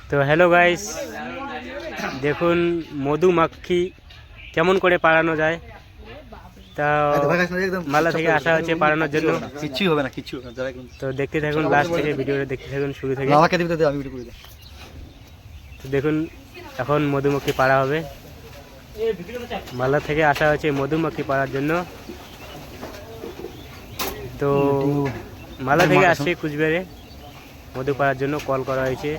তো hello guys, দেখুন মধুমাখি কেমন করে পাড়ানো যায়। তা মালা থেকে আসা হচ্ছে পাড়ানোর জন্য। কিছুই হবে না, কিছু হবে না। তো দেখতে থাকুন, লাস্ট থেকে ভিডিওটা দেখতে থাকুন, শুরু থেকে। তো দেখুন এখন মধুমাখি পাড়া হবে। মালা থেকে আসা হয়েছে মধুমাখি পাড়ার জন্য। তো মালা থেকে আসছে কুচবিহারে মধু পাড়ার জন্য, কল করা হয়েছে।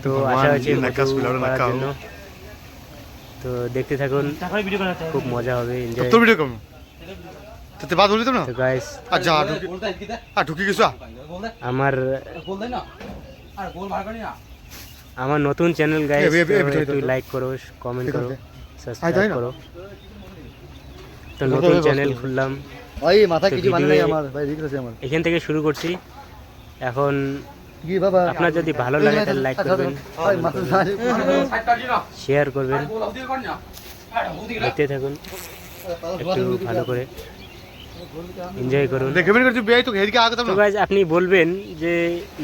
তো আসা হয়েছে মধু পাড়ার জন্য। তো দেখতে থাকুন, খুব মজা হবে, এনজয়। তো গাইস আমার নতুন চ্যানেল গাইস, একটু লাইক করো, কমেন্ট করো, সাবস্ক্রাইব করো। তো নতুন চ্যানেল খুললাম, এখান থেকে শুরু করছি। এখন আপনার যদি ভালো লাগে তাহলে লাইক করবেন, শেয়ার করবেন, দেখতে থাকুন, একটু ভালো করে এনজয় করুন। তো গাইস আপনি বলবেন যে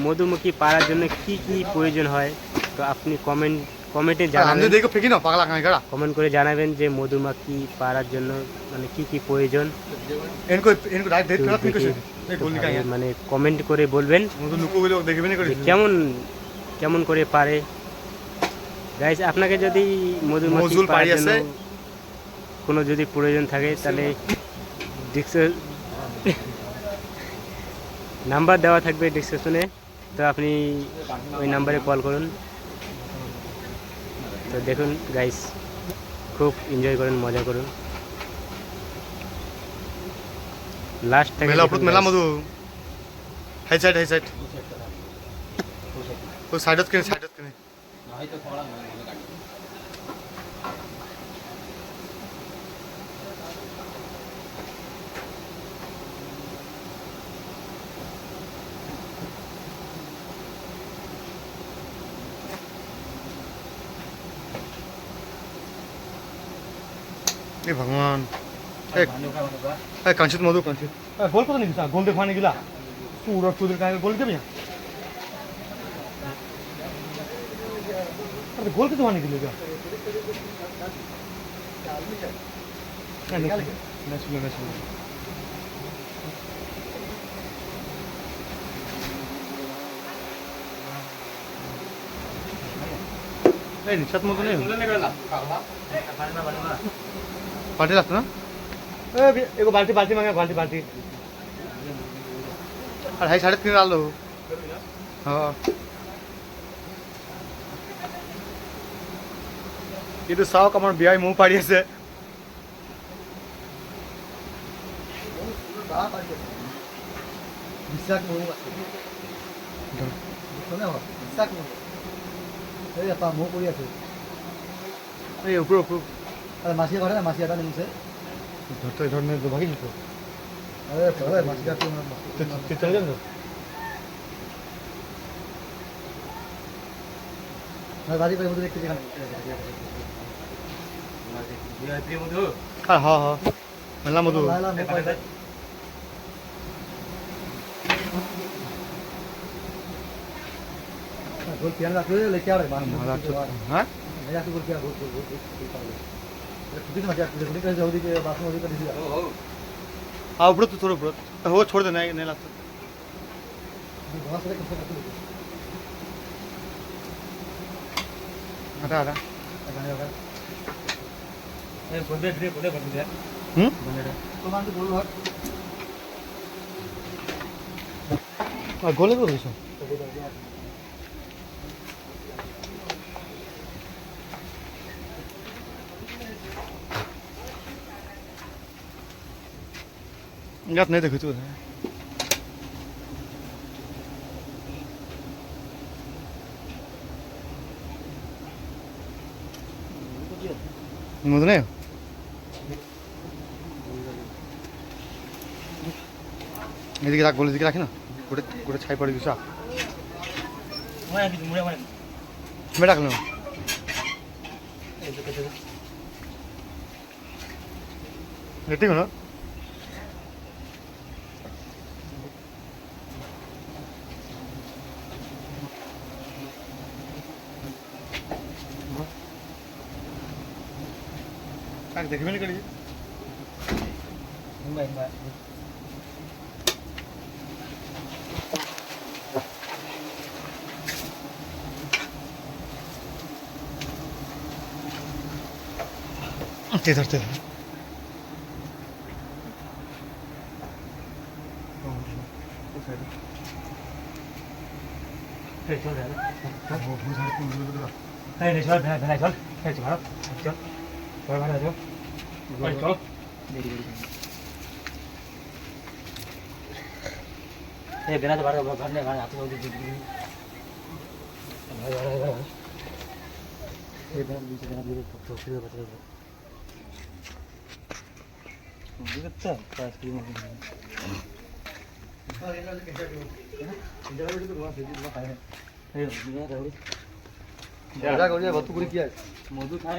মধুমক্ষী পাড়ার জন্য কি কি প্রয়োজন হয়। তো আপনি কমেন্টে জানাবেন, কমেন্ট করে জানাবেন যে মধুমাখি পাড়ার জন্য মানে কি কি প্রয়োজন, মানে কমেন্ট করে বলবেন কেমন কেমন করে পারে। গাইস আপনাকে যদি মধুমাখি পাড়ার জন্য কোনো যদি প্রয়োজন থাকে তাহলে নাম্বার দেওয়া থাকবে ডিসক্রিপশনে, তো আপনি ওই নাম্বারে কল করুন। তো দেখুন গাইস, খুব এনজয় করুন, মজা করুন, লাস্ট থেকে মেলা মধু হাই সাইড ও সাইডত কিনে भगवान कंचित मधु कंचित गोल पता नहीं गोल देखवाने गिला सूर का गोल के भैया अरे गोल के देखवाने गिले नहीं निशात मधु नहीं बाल्टी लागतो ना एगो बाल्टी मांगा बाल्टी और हाई 3.5 आलो हाँ ये तो साव कमर बियाई मुंह पाड़ी से बिसाक मुंह सुने हो बिसाक मुंह এই আপা মুখ পড়ি আছে এই উপর আরে মাছিয়া ঘরে না মাছিয়াটা নিছে ধরতে ধরনে তো ভাগি নিতো আরে পড়ে মাছিয়া তো চলে যান না বাড়ি পরে মধু দেখতে দেখান ভিআইপি মধু হ্যাঁ হ্যাঁ মেলা মধু गोल पियान रख ले लेके आ रे बाहर हां मैं जाके बोल क्या गोल खुद ही मजा खुद ही कर जाओ दी के बाथरूम वाली कर दी हो हां ऊपर तो थोड़ा ऊपर हो छोड़ दे नहीं लगता वहां से कैसे करते हटा ए बोले कर दे तो मान तो बोल हट आ गोले को दिसो याद नहीं देखो तू मुझे नहीं এদিকে রাখ বলে দিকে রাখি না গোটে গোটে ছাই পড়ে দিছ मैं रख लो ठीक है ना কাক দেখবেন করি ধরতে बेना तो बाहर घर ने घर आते हो ये बेना बीच बेना बीच तो फिर बता दो मुझे लगता है पास की में মজা করিয়া ভর্তি করে কি আছে मधु था